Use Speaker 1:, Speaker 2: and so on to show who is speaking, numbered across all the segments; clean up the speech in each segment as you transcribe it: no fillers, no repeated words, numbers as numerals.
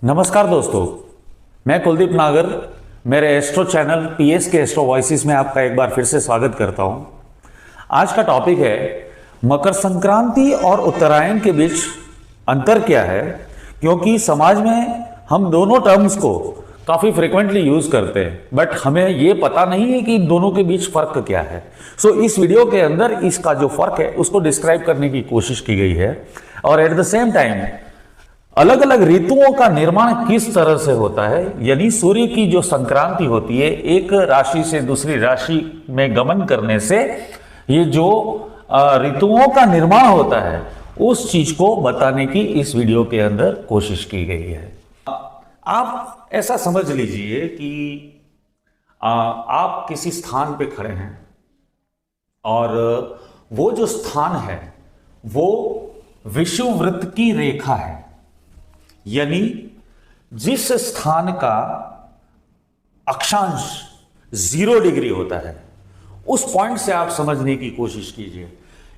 Speaker 1: नमस्कार दोस्तों, मैं कुलदीप नागर मेरे एस्ट्रो चैनल पीएस के एस्ट्रो वॉइसेस में आपका एक बार फिर से स्वागत करता हूं। आज का टॉपिक है मकर संक्रांति और उत्तरायण के बीच अंतर क्या है, क्योंकि समाज में हम दोनों टर्म्स को काफ़ी फ्रिक्वेंटली यूज़ करते हैं, बट हमें ये पता नहीं है कि इन दोनों के बीच फ़र्क क्या है। सो इस वीडियो के अंदर इसका जो फ़र्क है उसको डिस्क्राइब करने की कोशिश की गई है और एट द सेम टाइम अलग अलग ऋतुओं का निर्माण किस तरह से होता है, यानी सूर्य की जो संक्रांति होती है एक राशि से दूसरी राशि में गमन करने से ये जो ऋतुओं का निर्माण होता है उस चीज को बताने की इस वीडियो के अंदर कोशिश की गई है। आप ऐसा समझ लीजिए कि आप किसी स्थान पे खड़े हैं और वो जो स्थान है वो विषुववृत्त की रेखा है, यानी जिस स्थान का अक्षांश 0 डिग्री होता है उस पॉइंट से आप समझने की कोशिश कीजिए।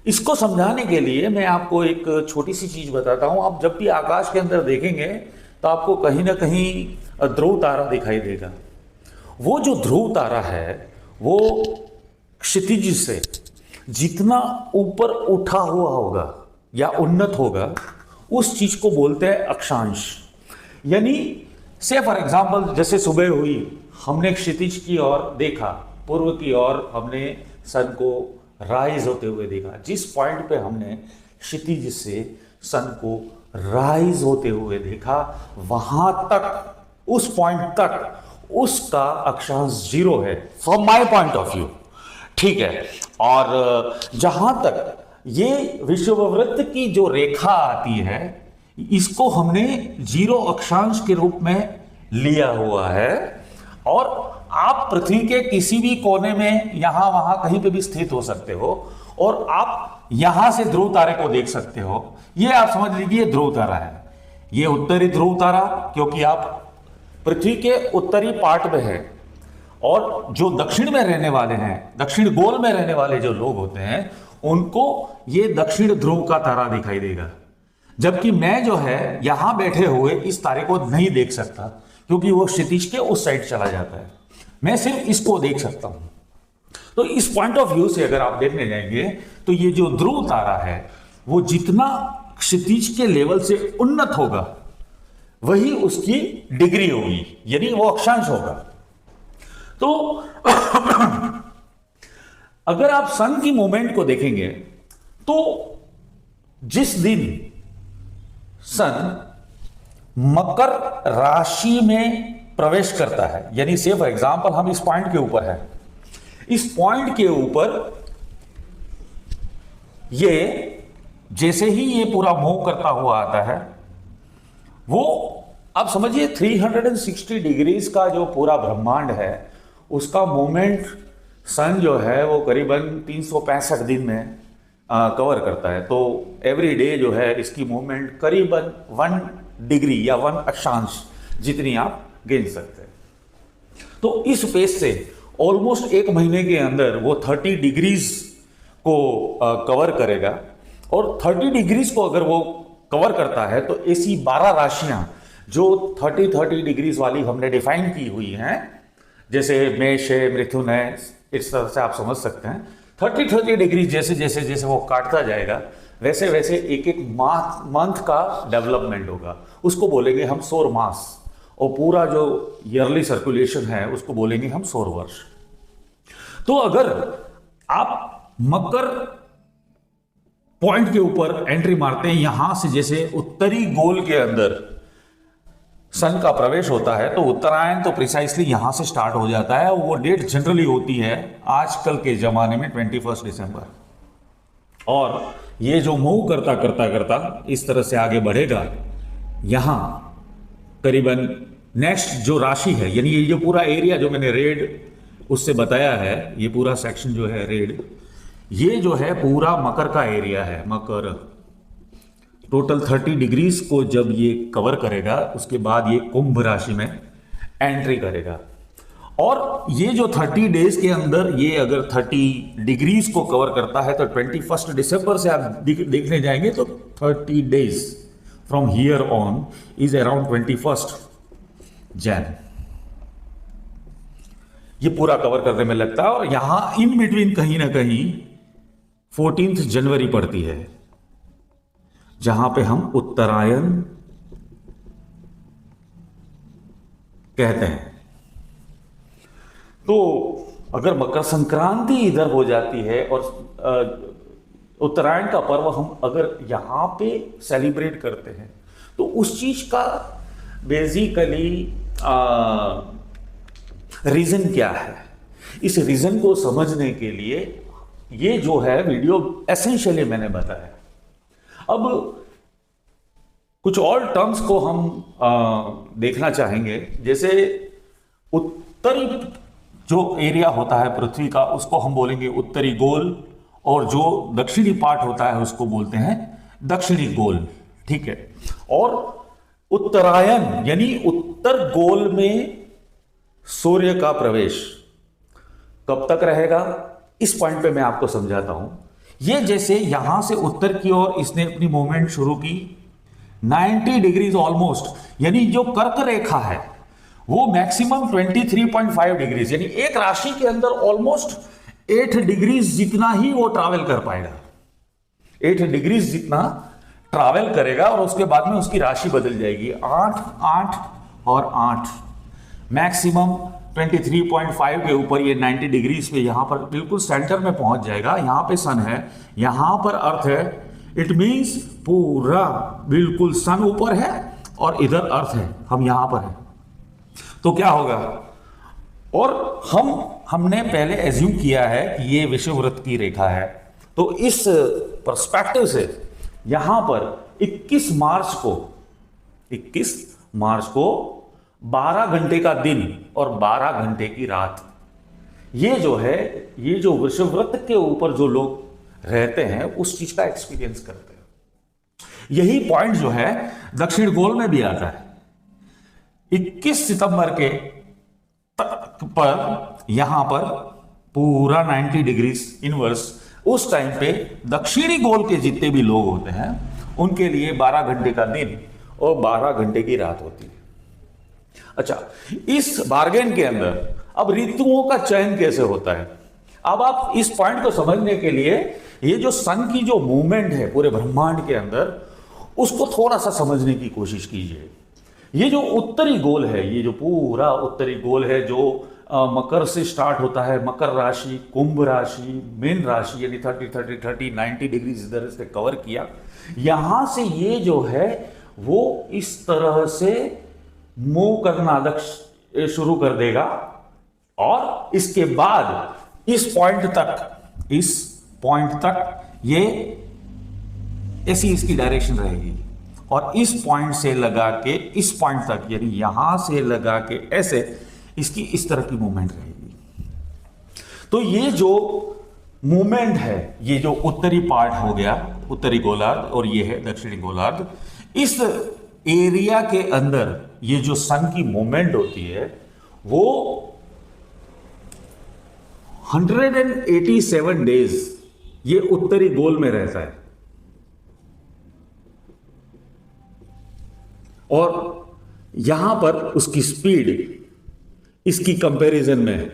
Speaker 1: इसको समझाने के लिए मैं आपको एक छोटी सी चीज बताता हूं। आप जब भी आकाश के अंदर देखेंगे तो आपको कहीं ना कहीं ध्रुव तारा दिखाई देगा। वो जो ध्रुव तारा है वो क्षितिज से जितना ऊपर उठा हुआ होगा या उन्नत होगा उस चीज को बोलते हैं अक्षांश। यानी से फॉर एग्जाम्पल जैसे सुबह हुई, हमने क्षितिज की ओर देखा, पूर्व की ओर हमने सन को राइज होते हुए देखा। जिस पॉइंट पे हमने क्षितिज से सन को राइज होते हुए देखा वहां तक, उस पॉइंट तक उसका अक्षांश 0 है from my point of view, ठीक है। और जहां तक ये विषुववृत्त की जो रेखा आती है इसको हमने 0 अक्षांश के रूप में लिया हुआ है और आप पृथ्वी के किसी भी कोने में यहां वहां कहीं पे भी स्थित हो सकते हो और आप यहां से ध्रुव तारे को देख सकते हो। ये आप समझ लीजिए ध्रुव तारा है। ये उत्तरी ध्रुव तारा, क्योंकि आप पृथ्वी के उत्तरी पार्ट में है और जो दक्षिण में रहने वाले हैं, दक्षिण गोल में रहने वाले जो लोग होते हैं उनको ये दक्षिण ध्रुव का तारा दिखाई देगा। जबकि मैं जो है यहां बैठे हुए इस तारे को नहीं देख सकता क्योंकि वो क्षितिज के उस साइड चला जाता है, मैं सिर्फ इसको देख सकता हूं। तो इस पॉइंट ऑफ व्यू से अगर आप देखने जाएंगे तो ये जो ध्रुव तारा है वो जितना क्षितिज के लेवल से उन्नत होगा वही उसकी डिग्री होगी, यानी वो अक्षांश होगा। तो अगर आप सन की मूवमेंट को देखेंगे तो जिस दिन सन मकर राशि में प्रवेश करता है, यानी से फॉर एग्जांपल हम इस पॉइंट के ऊपर है, इस पॉइंट के ऊपर ये जैसे ही ये पूरा मूव करता हुआ आता है वो आप समझिए 360 डिग्रीज का जो पूरा ब्रह्मांड है उसका मूवमेंट सन जो है वो करीबन 365 दिन में कवर करता है। तो एवरी डे जो है इसकी मूवमेंट करीबन 1 डिग्री या 1 अक्षांश जितनी आप गिन सकते हैं। तो इस पेस से ऑलमोस्ट 1 महीने के अंदर वो 30 डिग्रीज को कवर करेगा और 30 डिग्रीज को अगर वो कवर करता है तो ऐसी 12 राशियां जो 30 डिग्रीज वाली हमने डिफाइन की हुई हैं, जैसे मेष है, मिथुन है, इस तरह से आप समझ सकते हैं 30 डिग्री जैसे जैसे जैसे वो काटता जाएगा वैसे वैसे एक एक मंथ का डेवलपमेंट होगा। उसको बोलेंगे हम सौर मास और पूरा जो ईयरली सर्कुलेशन है उसको बोलेंगे हम सौर वर्ष। तो अगर आप मकर पॉइंट के ऊपर एंट्री मारते हैं, यहां से जैसे उत्तरी गोल के अंदर सन का प्रवेश होता है तो उत्तरायण तो प्रिसाइसली यहां से स्टार्ट हो जाता है। वो डेट जनरली होती है आजकल के जमाने में 21 दिसंबर, और ये जो मूव करता करता करता इस तरह से आगे बढ़ेगा। यहां करीबन नेक्स्ट जो राशि है, यानी ये जो पूरा एरिया जो मैंने रेड उससे बताया है, ये पूरा सेक्शन जो है रेड, ये जो है पूरा मकर का एरिया है। मकर टोटल 30 डिग्रीज को जब ये कवर करेगा उसके बाद ये कुंभ राशि में एंट्री करेगा और ये जो 30 डेज के अंदर ये अगर 30 डिग्रीज को कवर करता है तो 21 दिसंबर से आप देखने जाएंगे तो 30 days from here on is around 21 Jain. ये पूरा कवर करने में लगता है, और यहां इन बिटवीन कहीं ना कहीं 14 जनवरी पड़ती है, जहां पे हम उत्तरायण कहते हैं। तो अगर मकर संक्रांति इधर हो जाती है और उत्तरायण का पर्व हम अगर यहां पे सेलिब्रेट करते हैं, तो उस चीज का बेसिकली रीजन क्या है, इस रीजन को समझने के लिए ये जो है वीडियो एसेंशियली मैंने बताया। अब कुछ और टर्म्स को हम देखना चाहेंगे। जैसे उत्तरी जो एरिया होता है पृथ्वी का, उसको हम बोलेंगे उत्तरी गोल, और जो दक्षिणी पार्ट होता है उसको बोलते हैं दक्षिणी गोल, ठीक है। और उत्तरायण यानी उत्तर गोल में सूर्य का प्रवेश कब तक रहेगा, इस पॉइंट पे मैं आपको समझाता हूं। ये जैसे यहां से उत्तर की ओर इसने अपनी मूवमेंट शुरू की 90 डिग्रीज ऑलमोस्ट, यानी जो कर्क रेखा है वो मैक्सिमम 23.5 डिग्रीज, यानी एक राशि के अंदर ऑलमोस्ट 8 डिग्रीज जितना ही वो ट्रैवल कर पाएगा, 8 डिग्रीज जितना ट्रैवल करेगा, और उसके बाद में उसकी राशि बदल जाएगी 8, 8 और 8, मैक्सिमम 23.5 के ऊपर ये 90 डिग्रीज पे यहां पर बिल्कुल सेंटर में पहुंच जाएगा। यहां पे सन है, यहां पर अर्थ है, इट मींस पूरा बिल्कुल सन ऊपर है और इधर अर्थ है, हम यहां पर हैं। तो क्या होगा, और हमने पहले एज्यूम किया है कि ये विषुववृत्त की रेखा है, तो इस पर्सपेक्टिव से यहां पर 21 मार्च को 12 घंटे का दिन और 12 घंटे की रात, ये जो है, ये जो विषुववृत्त के ऊपर जो लोग रहते हैं उस चीज का एक्सपीरियंस करते हैं। यही पॉइंट जो है दक्षिण गोल में भी आता है। 21 सितंबर के पर यहां पर पूरा 90 डिग्रीज इनवर्स, उस टाइम पे दक्षिणी गोल के जितने भी लोग होते हैं उनके लिए 12 घंटे का दिन और 12 घंटे की रात होती है। अच्छा, इस बार्गेन के अंदर अब ऋतुओं का चयन कैसे होता है, अब आप इस पॉइंट को समझने के लिए ये जो सन की जो मूवमेंट है पूरे ब्रह्मांड के अंदर, उसको थोड़ा सा समझने की कोशिश कीजिए। ये जो उत्तरी गोल है, ये जो पूरा उत्तरी गोल है जो मकर से स्टार्ट होता है, मकर राशि, कुंभ राशि, मीन राशि, यानी 30, 90 डिग्री इधर से कवर किया, यहां से ये जो है वो इस तरह से मूव करना शुरू कर देगा, और इसके बाद इस पॉइंट तक ये ऐसी इसकी डायरेक्शन रहेगी, और इस पॉइंट से लगा के इस पॉइंट तक, यानी यहां से लगा के ऐसे इसकी इस तरह की मूवमेंट रहेगी। तो ये जो मूवमेंट है, ये जो उत्तरी पार्ट हो गया उत्तरी गोलार्ध, और ये है दक्षिणी गोलार्ध, इस एरिया के अंदर ये जो सन की मूवमेंट होती है वो 187 डेज ये उत्तरी गोल में रहता है, और यहां पर उसकी स्पीड इसकी कंपैरिजन में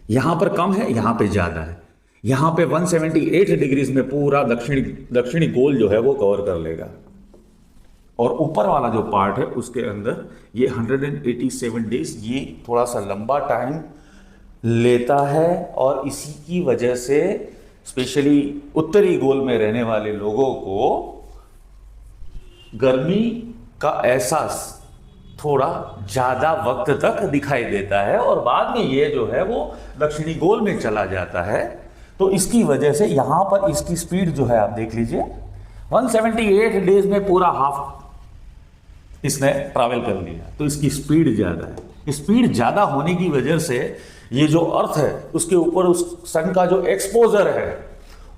Speaker 1: यहां पर कम है, यहां पे ज्यादा है। यहां पे 178 डिग्रीज में पूरा दक्षिणी गोल जो है वो कवर कर लेगा, और ऊपर वाला जो पार्ट है उसके अंदर ये 187 डेज, ये थोड़ा सा लंबा टाइम लेता है, और इसी की वजह से स्पेशली उत्तरी गोल में रहने वाले लोगों को गर्मी का एहसास थोड़ा ज्यादा वक्त तक दिखाई देता है, और बाद में ये जो है वो दक्षिणी गोल में चला जाता है। तो इसकी वजह से यहां पर इसकी स्पीड जो है आप देख लीजिए, 178 डेज में पूरा हाफ इसने ट्रैवल कर लिया, तो इसकी स्पीड ज्यादा है। स्पीड ज्यादा होने की वजह से ये जो अर्थ है उसके ऊपर उस सन का जो एक्सपोजर है,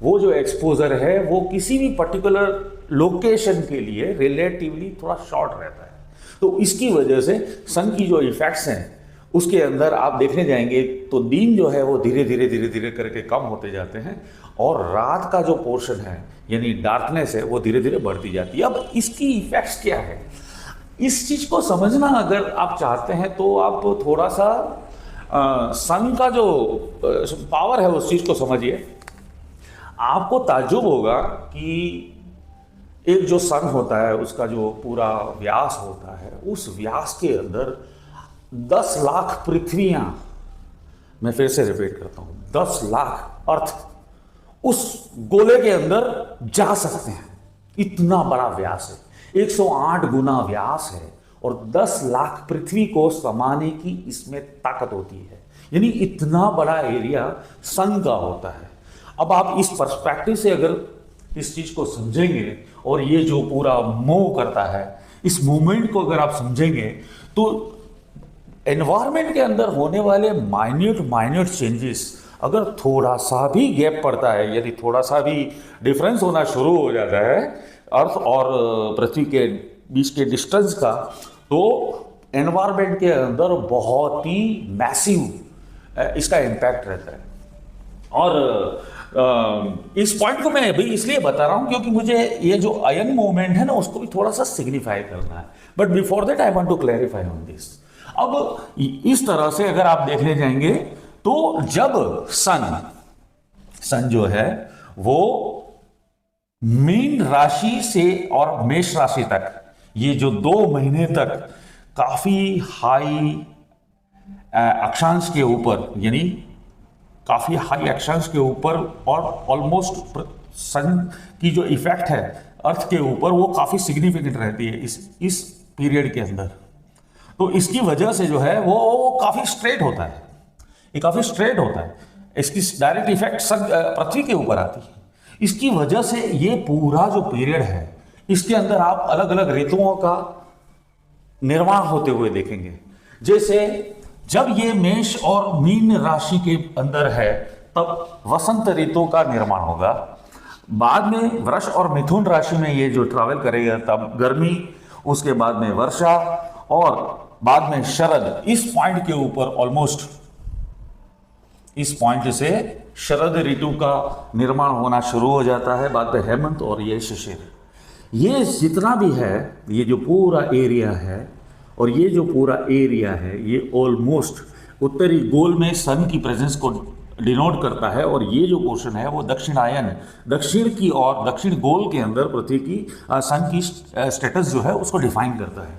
Speaker 1: वो जो एक्सपोजर है वो किसी भी पर्टिकुलर लोकेशन के लिए रिलेटिवली थोड़ा शॉर्ट रहता है। तो इसकी वजह से सन की जो इफेक्ट्स हैं उसके अंदर आप देखने जाएंगे तो दिन जो है वो धीरे धीरे करके कम होते जाते हैं, और रात का जो पोर्शन है यानी डार्कनेस है वो धीरे धीरे बढ़ती जाती है। अब इसकी इफेक्ट्स क्या है, इस चीज को समझना अगर आप चाहते हैं तो आप थोड़ा सा सन का जो पावर है उस चीज को समझिए। आपको ताज्जुब होगा कि एक जो सन होता है उसका जो पूरा व्यास होता है, उस व्यास के अंदर 10 लाख पृथ्वियां, मैं फिर से रिपीट करता हूं, 10 लाख अर्थ उस गोले के अंदर जा सकते हैं। इतना बड़ा व्यास है, 108 गुना व्यास है और 10 लाख पृथ्वी को समाने की इसमें ताकत होती है, यानी इतना बड़ा एरिया सन का होता है। अब आप इस पर्सपेक्टिव से अगर इस चीज को समझेंगे और ये जो पूरा मूव करता है, इस मूवमेंट को अगर आप समझेंगे तो एनवायरमेंट के अंदर होने वाले माइन्यूट चेंजेस, अगर थोड़ा सा भी गैप पड़ता है, यदि थोड़ा सा भी डिफरेंस होना शुरू हो जाता है अर्थ और पृथ्वी के बीच के डिस्टेंस का, तो एनवायरमेंट के अंदर बहुत ही मैसिव इसका इम्पैक्ट रहता है। और इस पॉइंट को मैं अभी इसलिए बता रहा हूं क्योंकि मुझे ये जो आयन मूवमेंट है ना उसको भी थोड़ा सा सिग्निफाई करना है, but before that I want to clarify on this. अब इस तरह से अगर आप देखने जाएंगे तो जब सन जो है वो मीन राशि से और मेष राशि तक, ये जो 2 महीने तक काफी हाई अक्षांश के ऊपर, यानी काफी हाई अक्षांश के ऊपर और ऑलमोस्ट सन की जो इफेक्ट है अर्थ के ऊपर वो काफी सिग्निफिकेंट रहती है इस पीरियड के अंदर। तो इसकी वजह से जो है वो काफी स्ट्रेट होता है, ये काफी स्ट्रेट होता है, इसकी डायरेक्ट इफेक्ट पृथ्वी के ऊपर आती है। इसकी वजह से ये पूरा जो पीरियड है इसके अंदर आप अलग अलग ऋतुओं का निर्माण होते हुए देखेंगे। जैसे जब ये मेष और मीन राशि के अंदर है तब वसंत ऋतु का निर्माण होगा, बाद में वृष और मिथुन राशि में ये जो ट्रैवल करेगा तब गर्मी, उसके बाद में वर्षा और बाद में शरद। इस पॉइंट के ऊपर ऑलमोस्ट इस पॉइंट से शरद ऋतु का निर्माण होना शुरू हो जाता है, बाद में हेमंत और ये शिशिर। ये जितना भी है, ये जो पूरा एरिया है और ये जो पूरा एरिया है ये ऑलमोस्ट उत्तरी गोल में सन की प्रेजेंस को डिनोट करता है और ये जो पोर्शन है वो दक्षिणायन, दक्षिण की और दक्षिण गोल के अंदर पृथ्वी की सन की स्टेटस जो है उसको डिफाइन करता है।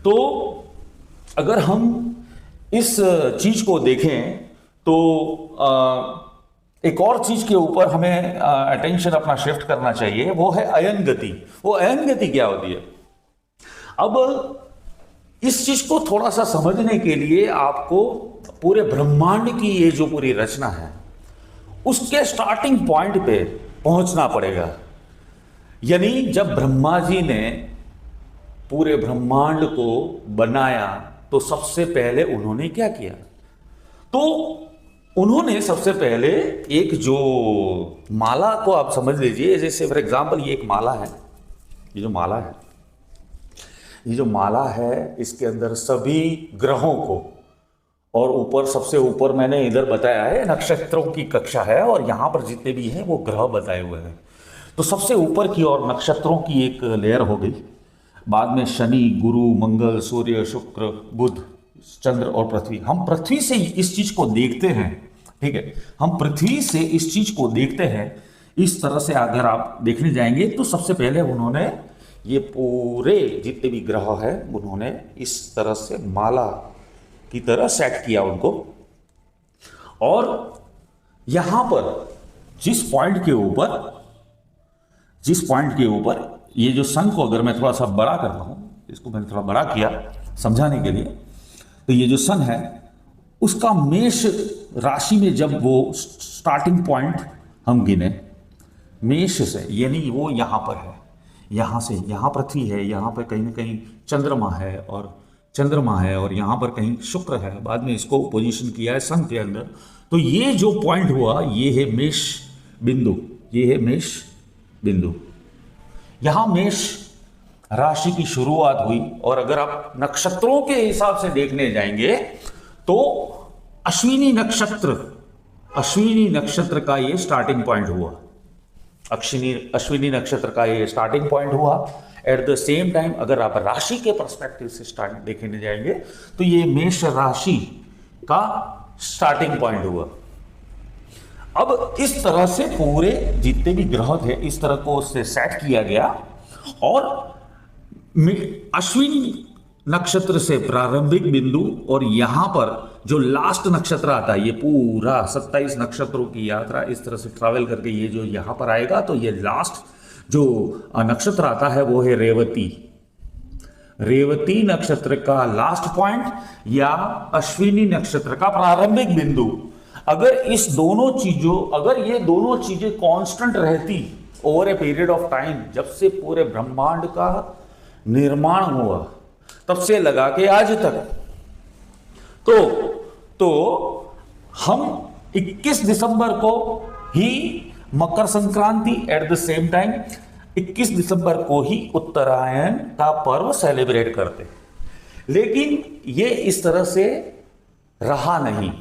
Speaker 1: तो अगर हम इस चीज को देखें तो एक और चीज के ऊपर हमें अटेंशन अपना शिफ्ट करना चाहिए, वो है अयन गति। वो अयन गति क्या होती है? अब इस चीज को थोड़ा सा समझने के लिए आपको पूरे ब्रह्मांड की ये जो पूरी रचना है उसके स्टार्टिंग पॉइंट पे पहुंचना पड़ेगा। यानी जब ब्रह्मा जी ने पूरे ब्रह्मांड को बनाया तो सबसे पहले उन्होंने क्या किया? तो उन्होंने सबसे पहले एक जो माला को आप समझ लीजिए, जैसे फॉर एग्जांपल ये एक माला है, ये जो माला है, ये जो माला है इसके अंदर सभी ग्रहों को, और ऊपर सबसे ऊपर मैंने इधर बताया है नक्षत्रों की कक्षा है और यहां पर जितने भी हैं वो ग्रह बताए हुए हैं। तो सबसे ऊपर की ओर नक्षत्रों की एक लेयर हो गई, बाद में शनि, गुरु, मंगल, सूर्य, शुक्र, बुध, चंद्र और पृथ्वी। हम पृथ्वी से इस चीज को देखते हैं, ठीक है, हम पृथ्वी से इस चीज को देखते हैं। इस तरह से अगर आप देखने जाएंगे तो सबसे पहले उन्होंने ये पूरे जितने भी ग्रह हैं उन्होंने इस तरह से माला की तरह सेट किया उनको, और यहां पर जिस पॉइंट के ऊपर ये जो सन को अगर मैं थोड़ा सा बड़ा करता हूं, इसको मैंने थोड़ा बड़ा किया समझाने के लिए, तो ये जो सन है उसका मेष राशि में जब वो स्टार्टिंग पॉइंट हम गिने मेष से, यानी वो यहां पर है, यहां से यहां पृथ्वी है, यहां पर कहीं ना कहीं चंद्रमा है और यहां पर कहीं शुक्र है, बाद में इसको पोजीशन किया है सन के अंदर। तो ये जो पॉइंट हुआ ये है मेष बिंदु, ये है मेष बिंदु, यहां मेष राशि की शुरुआत हुई। और अगर आप नक्षत्रों के हिसाब से देखने जाएंगे तो अश्विनी अश्विनी नक्षत्र का ये स्टार्टिंग पॉइंट हुआ, अश्विनी नक्षत्र का ये स्टार्टिंग पॉइंट हुआ। एट द सेम टाइम अगर आप राशि के पर्सपेक्टिव से स्टार्ट देखने जाएंगे तो ये मेष राशि का स्टार्टिंग पॉइंट हुआ। अब इस तरह से पूरे जितने भी ग्रह थे इस तरह को उससे सेट किया गया और अश्विनी नक्षत्र से प्रारंभिक बिंदु और यहां पर जो लास्ट नक्षत्र आता है, ये पूरा 27 नक्षत्रों की यात्रा इस तरह से ट्रैवल करके ये जो यहां पर आएगा, तो ये लास्ट जो नक्षत्र आता है वो है रेवती। रेवती नक्षत्र का लास्ट पॉइंट या अश्विनी नक्षत्र का प्रारंभिक बिंदु, अगर ये दोनों चीजें कांस्टेंट रहती over a period of time, जब से पूरे ब्रह्मांड का निर्माण हुआ तब से लगा के आज तक, तो हम 21 दिसंबर को ही Makar Sankranti, at the same time 21 दिसंबर को ही उत्तरायण का पर्व सेलिब्रेट करते। लेकिन ये इस तरह से रहा नहीं।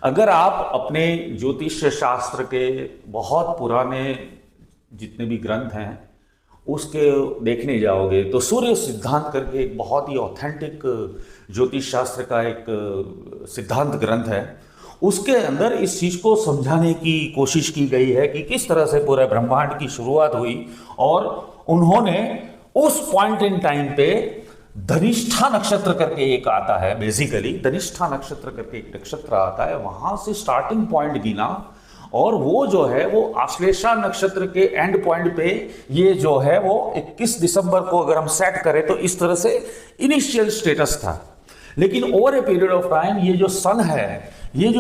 Speaker 1: अगर आप अपने ज्योतिष शास्त्र के बहुत पुराने जितने भी ग्रंथ हैं उसके देखने जाओगे तो सूर्य सिद्धांत करके एक बहुत ही ऑथेंटिक ज्योतिष शास्त्र का एक सिद्धांत ग्रंथ है, उसके अंदर इस चीज को समझाने की कोशिश की गई है कि किस तरह से पूरे ब्रह्मांड की शुरुआत हुई। और उन्होंने उस पॉइंट इन टाइम पे धनिष्ठा नक्षत्र करके एक आता है, बेसिकली धनिष्ठा नक्षत्र करके एक नक्षत्र आता है, वहां से स्टार्टिंग पॉइंट गिना और वो जो है वो आश्लेषा नक्षत्र के एंड पॉइंट पे ये जो है वो 21 दिसंबर को अगर हम सेट करें तो इस तरह से इनिशियल स्टेटस था। लेकिन over a period of time ये जो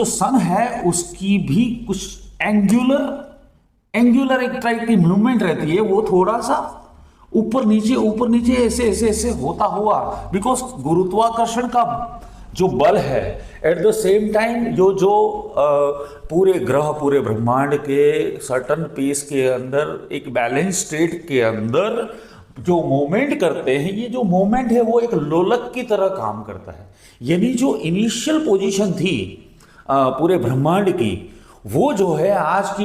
Speaker 1: सन है उसकी भी कुछ एंगुलर एक टाइप की मूवमेंट रहती है, वो थोड़ा सा ऊपर नीचे ऐसे होता हुआ, बिकॉज गुरुत्वाकर्षण का जो बल है एट द सेम टाइम जो पूरे ग्रह पूरे ब्रह्मांड के सर्टन पेस के अंदर एक बैलेंस स्टेट के अंदर जो मूवमेंट करते हैं, ये जो मूवमेंट है वो एक लोलक की तरह काम करता है। यानी जो इनिशियल पोजीशन थी पूरे ब्रह्मांड की, वो जो है आज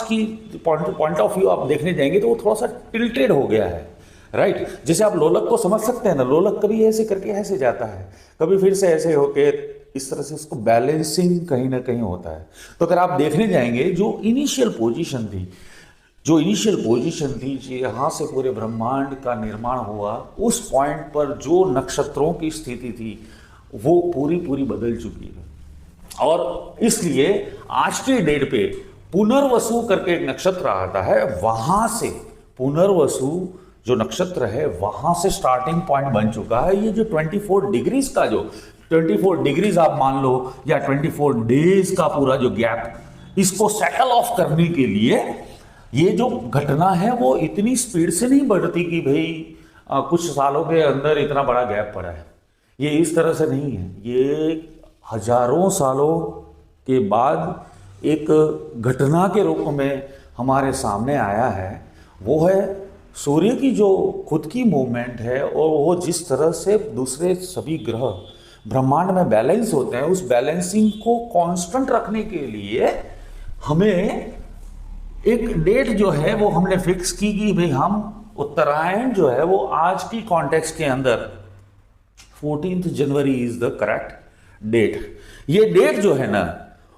Speaker 1: की पॉइंट ऑफ व्यू आप देखने जाएंगे तो वो थोड़ा सा टिल्टेड हो गया है, राइट। जैसे आप लोलक को समझ सकते हैं ना, लोलक कभी ऐसे करके ऐसे जाता है, कभी फिर से ऐसे होके इस तरह से उसको बैलेंसिंग कहीं ना कहीं होता है। तो अगर आप देखने जाएंगे जो इनिशियल पोजीशन थी यहाँ से पूरे ब्रह्मांड का निर्माण हुआ, उस पॉइंट पर जो नक्षत्रों की स्थिति थी वो पूरी बदल चुकी है। और इसलिए आज के डेट पे पुनर्वसु करके एक नक्षत्र आता है, वहां से पुनर्वसु जो नक्षत्र है वहां से स्टार्टिंग पॉइंट बन चुका है। ये जो 24 डिग्रीज का जो 24 डिग्रीज आप मान लो या 24 डेज का पूरा जो गैप, इसको सेटल ऑफ करने के लिए ये जो घटना है वो इतनी स्पीड से नहीं बढ़ती कि भाई कुछ सालों के अंदर इतना बड़ा गैप पड़ा है। ये इस तरह से नहीं है, ये हजारों सालों के बाद एक घटना के रूप में हमारे सामने आया है। वो है सूर्य की जो खुद की मूवमेंट है और वो जिस तरह से दूसरे सभी ग्रह ब्रह्मांड में बैलेंस होते हैं, उस बैलेंसिंग को कांस्टेंट रखने के लिए हमें एक डेट जो है वो हमने फिक्स की कि भाई हम उत्तरायण जो है वो आज की कॉन्टेक्स्ट के अंदर 14 January is the correct date. ये डेट जो है ना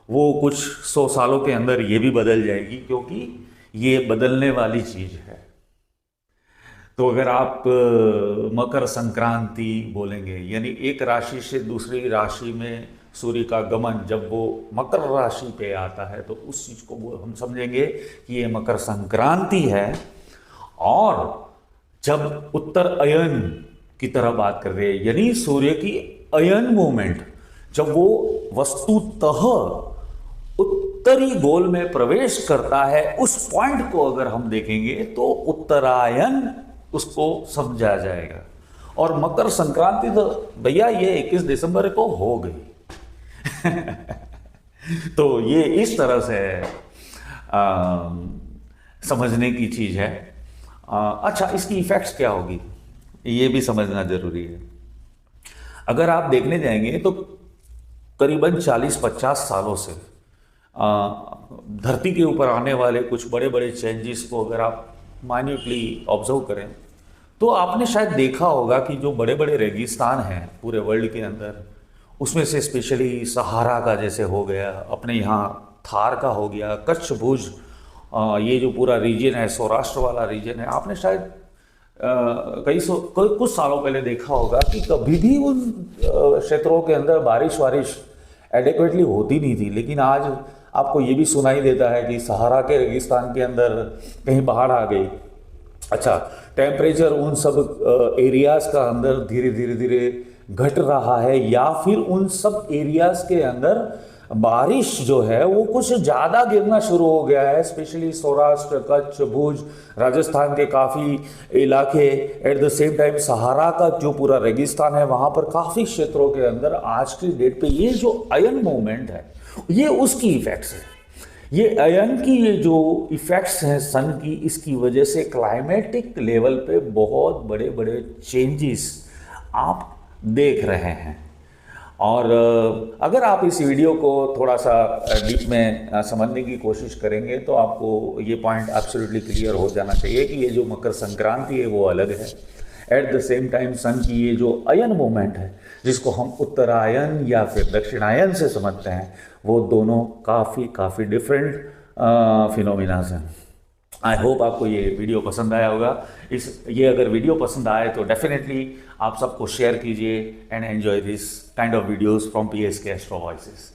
Speaker 1: वो कुछ 100 सालों के अंदर ये भी बदल जाएगी, क्योंकि ये बदलने वाली चीज है। तो अगर आप मकर संक्रांति बोलेंगे, यानी एक राशि से दूसरी राशि में सूर्य का गमन जब वो मकर राशि पे आता है, तो उस चीज को हम समझेंगे कि ये मकर संक्रांति है। और जब उत्तर अयन की तरह बात कर रहे हैं, यानी सूर्य की अयन मूवमेंट, जब वो वस्तुतः उत्तरी गोल में प्रवेश करता है, उस पॉइंट को अगर हम देखेंगे तो उत्तरायण उसको समझा जाएगा। और मकर संक्रांति तो भैया ये 21 दिसंबर को हो गई। तो ये इस तरह से समझने की चीज है। अच्छा, इसकी इफेक्ट्स क्या होगी ये भी समझना जरूरी है। अगर आप देखने जाएंगे तो करीबन 40-50 सालों से धरती के ऊपर आने वाले कुछ बड़े बड़े चेंजेस को अगर आप माइन्यूटली ऑब्जर्व करें तो आपने शायद देखा होगा कि जो बड़े बड़े रेगिस्तान हैं पूरे वर्ल्ड के अंदर, उसमें से स्पेशली सहारा का जैसे हो गया, अपने यहाँ थार का हो गया, कच्छ भुज, ये जो पूरा रीजन है सौराष्ट्र वाला रीजन है, आपने शायद कुछ सालों पहले देखा होगा कि कभी भी उन क्षेत्रों के अंदर बारिश एडिक्वेटली होती नहीं थी। लेकिन आज आपको ये भी सुनाई देता है कि सहारा के रेगिस्तान के अंदर कहीं बाढ़ आ गई। अच्छा, टेम्परेचर उन सब एरियाज़ का अंदर धीरे धीरे घट रहा है, या फिर उन सब एरियाज़ के अंदर बारिश जो है वो कुछ ज़्यादा गिरना शुरू हो गया है, स्पेशली सौराष्ट्र, कच्छ, भुज, राजस्थान के काफ़ी इलाके। एट द सेम टाइम सहारा का जो पूरा रेगिस्तान है वहाँ पर काफ़ी क्षेत्रों के अंदर आज की डेट पे ये जो अयन मूवमेंट है ये उसकी इफेक्ट्स है। ये अयन की ये जो इफेक्ट्स हैं सन की, इसकी वजह से क्लाइमेटिक लेवल पे बहुत बड़े बड़े चेंजेस आप देख रहे हैं। और अगर आप इस वीडियो को थोड़ा सा डीप में समझने की कोशिश करेंगे तो आपको ये पॉइंट एब्सोल्युटली क्लियर हो जाना चाहिए कि ये जो मकर संक्रांति है वो अलग है। एट द सेम टाइम सन की ये जो अयन मूवमेंट है जिसको हम उत्तरायन या फिर दक्षिणायन से समझते हैं, वो दोनों काफ़ी डिफरेंट फिनोमिनाज हैं। आई होप आपको ये वीडियो पसंद आया होगा। ये अगर वीडियो पसंद आए तो डेफिनेटली आप सबको शेयर कीजिए and enjoy this kind of videos from PSK astro voices.